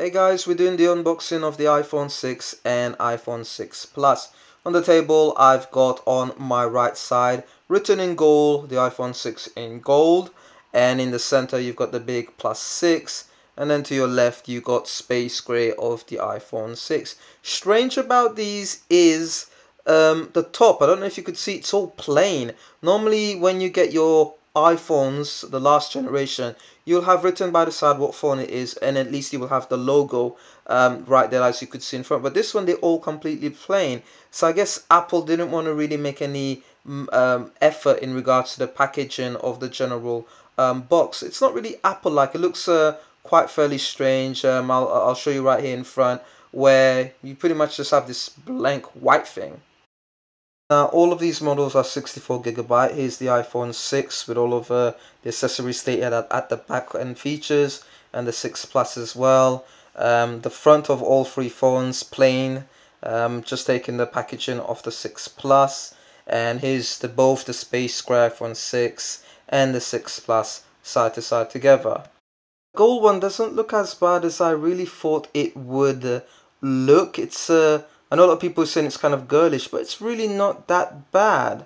Hey guys, we're doing the unboxing of the iPhone 6 and iPhone 6 Plus. On the table, I've got on my right side, written in gold, the iPhone 6 in gold. And in the center, you've got the big plus 6. And then to your left, you got space gray of the iPhone 6. Strange about these is the top. I don't know if you could see, it's all plain. Normally, when you get your iPhones, the last generation, you'll have written by the side what phone it is, and at least you will have the logo right there as you could see in front. But this one, they're all completely plain. So I guess Apple didn't want to really make any effort in regards to the packaging of the general box. It's not really Apple-like. It looks quite fairly strange. I'll show you right here in front, where you pretty much just have this blank white thing. Now, all of these models are 64GB. Here's the iPhone 6 with all of the accessories stated at the back and features, and the 6 Plus as well. The front of all three phones plain, just taking the packaging of the 6 Plus. And here's both the space gray iPhone 6 and the 6 Plus side to side together. The gold one doesn't look as bad as I really thought it would look. It's I know a lot of people are saying it's kind of girlish, but it's really not that bad.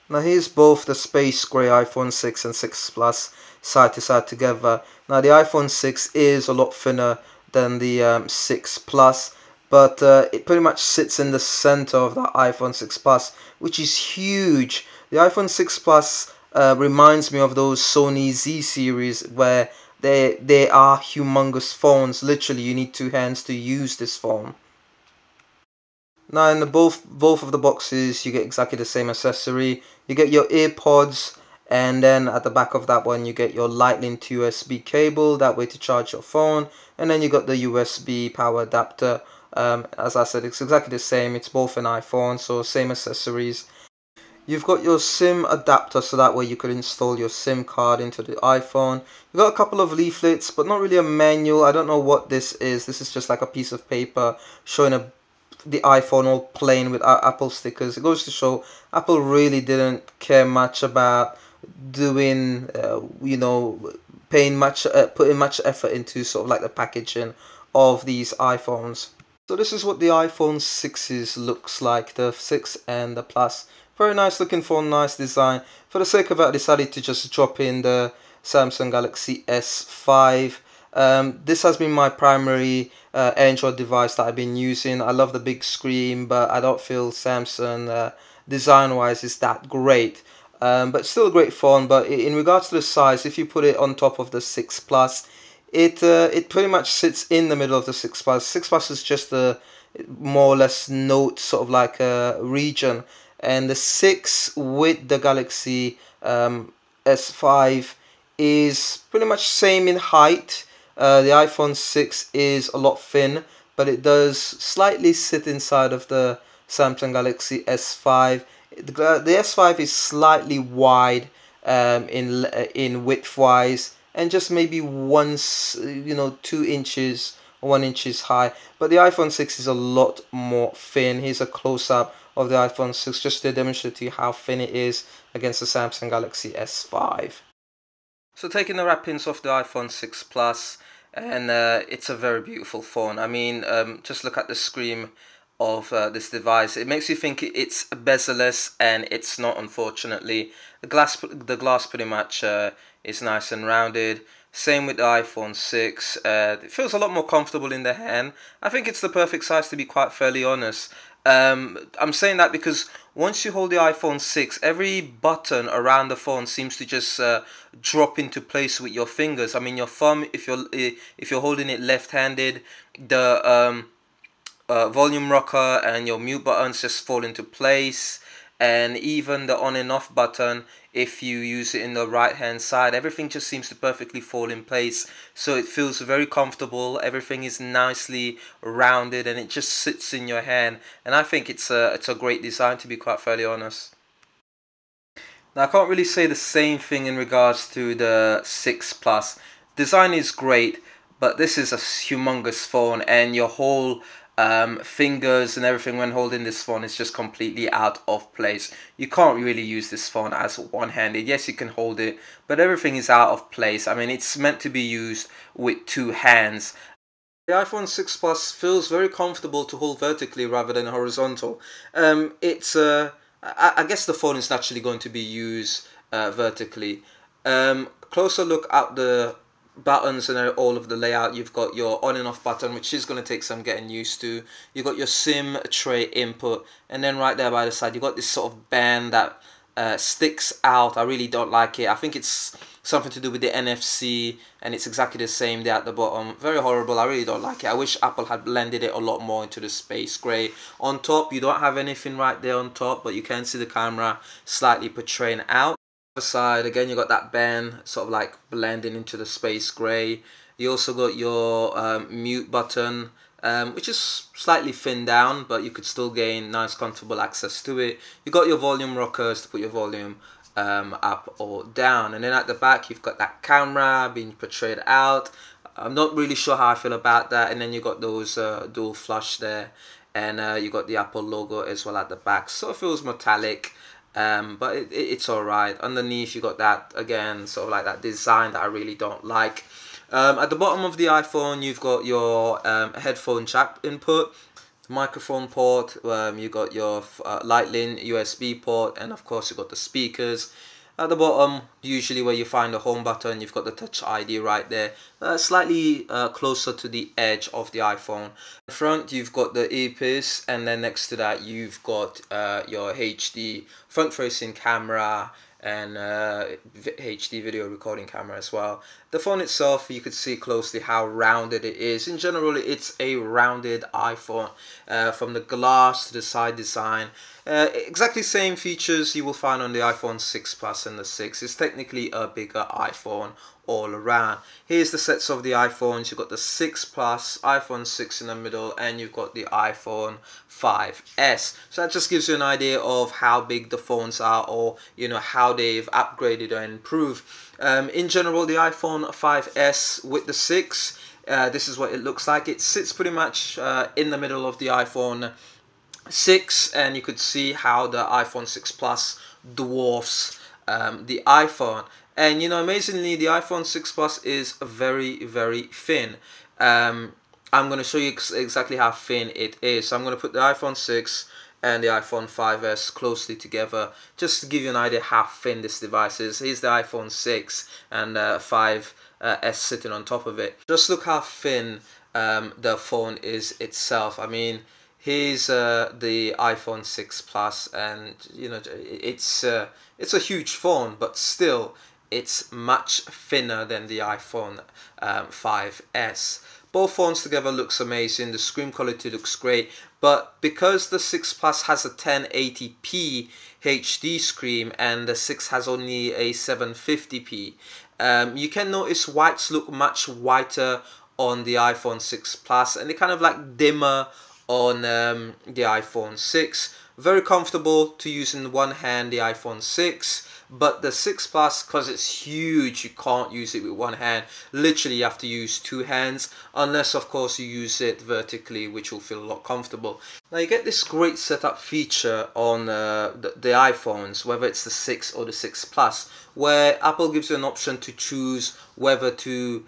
Now here's both the space grey iPhone 6 and 6 Plus side to side together. Now the iPhone 6 is a lot thinner than the 6 Plus, but it pretty much sits in the center of the iPhone 6 Plus, which is huge. The iPhone 6 Plus reminds me of those Sony Z series where they are humongous phones. Literally, you need two hands to use this phone. Now in both of the boxes, you get exactly the same accessory. You get your earpods, and then at the back of that one, you get your Lightning to USB cable, that way to charge your phone. And then you got the USB power adapter. As I said, it's exactly the same. It's both an iPhone, so same accessories. You've got your SIM adapter, so that way you could install your SIM card into the iPhone. You've got a couple of leaflets, but not really a manual. I don't know what this is. This is just like a piece of paper showing the iPhone all plain with Apple stickers. It goes to show Apple really didn't care much about doing, putting much effort into sort of like the packaging of these iPhones. So this is what the iPhone 6s looks like, the 6 and the Plus. Very nice looking phone, nice design. For the sake of it, I decided to just drop in the Samsung Galaxy S5. This has been my primary Android device that I've been using. I love the big screen, but I don't feel Samsung design-wise is that great. But still a great phone. But in regards to the size, if you put it on top of the 6 Plus, it pretty much sits in the middle of the 6 Plus. 6 Plus is just a more or less note, sort of like a region. And the 6 with the Galaxy S5 is pretty much same in height. The iPhone 6 is a lot thin, but it does slightly sit inside of the Samsung Galaxy S5. The S5 is slightly wide in width-wise, and just maybe 2 inches, 1 inch high. But the iPhone 6 is a lot more thin. Here's a close-up of the iPhone 6 just to demonstrate to you how thin it is against the Samsung Galaxy S5. So taking the wrappings off the iPhone 6 Plus, and it's a very beautiful phone. I mean, just look at the screen of this device. It makes you think it's bezel-less, and it's not, unfortunately. The glass pretty much is nice and rounded. Same with the iPhone 6. It feels a lot more comfortable in the hand. I think it's the perfect size, to be quite fairly honest. I'm saying that because once you hold the iPhone 6, every button around the phone seems to just drop into place with your fingers. I mean, your thumb, if you're holding it left-handed, the volume rocker and your mute buttons just fall into place. And even the on and off button, if you use it in the right hand side, everything just seems to perfectly fall in place. So it feels very comfortable. Everything is nicely rounded, and it just sits in your hand. And I think it's a great design, to be quite fairly honest. Now I can't really say the same thing in regards to the 6 Plus. Design is great, but this is a humongous phone, and your whole fingers and everything when holding this phone is just completely out of place. You can't really use this phone as one-handed. Yes, you can hold it, but everything is out of place. I mean, it's meant to be used with two hands. The iPhone 6 Plus feels very comfortable to hold vertically rather than horizontal. I guess the phone is naturally going to be used vertically. Closer look at the buttons and all of the layout. You've got your on and off button, which is going to take some getting used to. You've got your SIM tray input, and then right there by the side you've got this sort of band that sticks out. I really don't like it. I think it's something to do with the NFC, and it's exactly the same there at the bottom. Very horrible. I really don't like it. I wish Apple had blended it a lot more into the space gray. On top, you don't have anything right there on top, but you can see the camera slightly portraying out. The side again, you got that band sort of like blending into the space gray. You also got your mute button, which is slightly thinned down, but you could still gain nice comfortable access to it. You got your volume rockers to put your volume up or down, and then at the back you've got that camera being portrayed out. I'm not really sure how I feel about that. And then you got those dual flush there, and you got the Apple logo as well at the back, so it feels metallic. But it's alright. Underneath you got that, again, sort of like that design that I really don't like. At the bottom of the iPhone you've got your headphone jack input, microphone port, you got your Lightning USB port, and of course you got the speakers. At the bottom, usually where you find the home button, you've got the Touch ID right there, slightly closer to the edge of the iPhone. In front, you've got the earpiece, and then next to that, you've got your HD front-facing camera and HD video recording camera as well. The phone itself, you could see closely how rounded it is. In general, it's a rounded iPhone, from the glass to the side design. Exactly same features you will find on the iPhone 6 Plus and the 6. It's technically a bigger iPhone all around. Here's the sets of the iPhones. You've got the 6 Plus, iPhone 6 in the middle, and you've got the iPhone 5S. So that just gives you an idea of how big the phones are, or you know, how they've upgraded and improved. In general, the iPhone 5S with the 6, this is what it looks like. It sits pretty much in the middle of the iPhone 6, and you could see how the iPhone 6 Plus dwarfs the iPhone. And you know, amazingly, the iPhone 6 Plus is very, very thin. I'm going to show you exactly how thin it is. So I'm going to put the iPhone 6 and the iPhone 5S closely together, just to give you an idea how thin this device is. Here's the iPhone 6 and 5S sitting on top of it. Just look how thin the phone is itself. I mean, here's the iPhone 6 Plus, and you know, it's a huge phone, but still it's much thinner than the iPhone 5S. Both phones together looks amazing. The screen quality looks great, but because the 6 Plus has a 1080p HD screen and the 6 has only a 750p, you can notice whites look much whiter on the iPhone 6 Plus, and they kind of like dimmer on the iPhone 6. Very comfortable to use in one hand, the iPhone 6, but the 6 Plus, because it's huge, you can't use it with one hand. Literally you have to use two hands, unless of course you use it vertically, which will feel a lot comfortable. Now you get this great setup feature on the iPhones, whether it's the 6 or the 6 Plus, where Apple gives you an option to choose whether to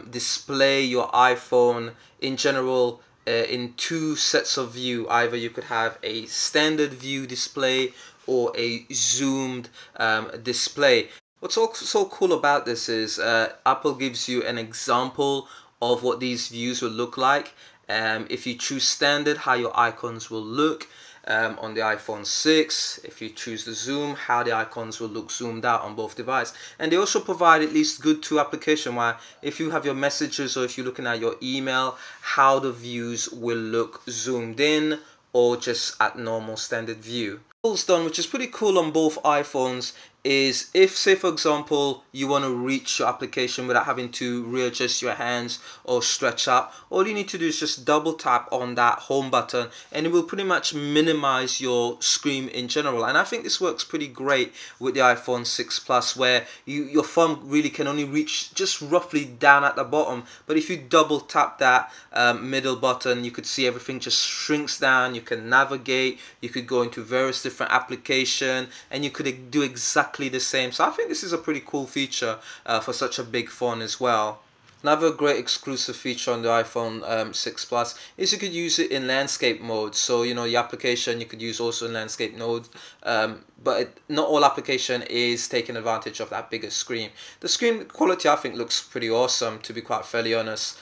display your iPhone in general in two sets of view. Either you could have a standard view display or a zoomed display. What's also so cool about this is Apple gives you an example of what these views will look like. If you choose standard, how your icons will look on the iPhone 6. If you choose the zoom, how the icons will look zoomed out on both devices. And they also provide at least good two application, where if you have your messages or if you're looking at your email, how the views will look zoomed in or just at normal standard view. Apple's done, which is pretty cool on both iPhones, is if, say for example, you want to reach your application without having to readjust your hands or stretch up, all you need to do is just double tap on that home button and it will pretty much minimize your screen in general. And I think this works pretty great with the iPhone 6 Plus, where your thumb really can only reach just roughly down at the bottom, but if you double tap that middle button, you could see everything just shrinks down. You can navigate, you could go into various different applications, and you could do exactly the same. So I think this is a pretty cool feature for such a big phone as well. Another great exclusive feature on the iPhone 6 Plus is you could use it in landscape mode. So, you know, your application you could use also in landscape mode, but not all application is taking advantage of that bigger screen. The screen quality I think looks pretty awesome, to be quite fairly honest,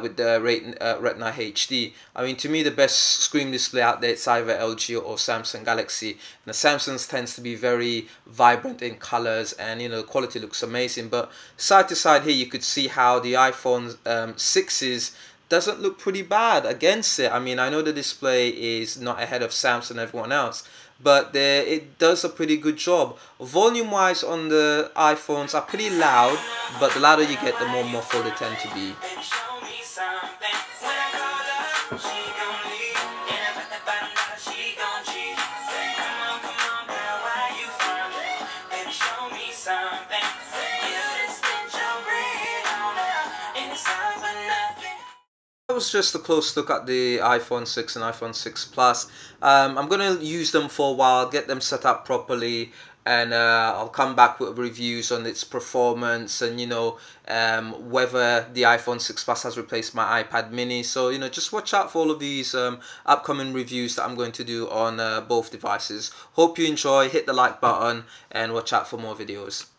with the Retina HD. I mean, to me the best screen display out there, it's either LG or Samsung Galaxy. And the Samsung's tends to be very vibrant in colors, and you know, the quality looks amazing. But side to side here you could see how the iPhone 6's doesn't look pretty bad against it. I mean, I know the display is not ahead of Samsung and everyone else, but it does a pretty good job. Volume wise on the iPhones are pretty loud, but the louder you get, the more muffled they tend to be. That was just a close look at the iPhone 6 and iPhone 6 Plus. I'm going to use them for a while, get them set up properly, and I'll come back with reviews on its performance and, you know, whether the iPhone 6 Plus has replaced my iPad mini. So, you know, just watch out for all of these upcoming reviews that I'm going to do on both devices. Hope you enjoy, hit the like button, and watch out for more videos.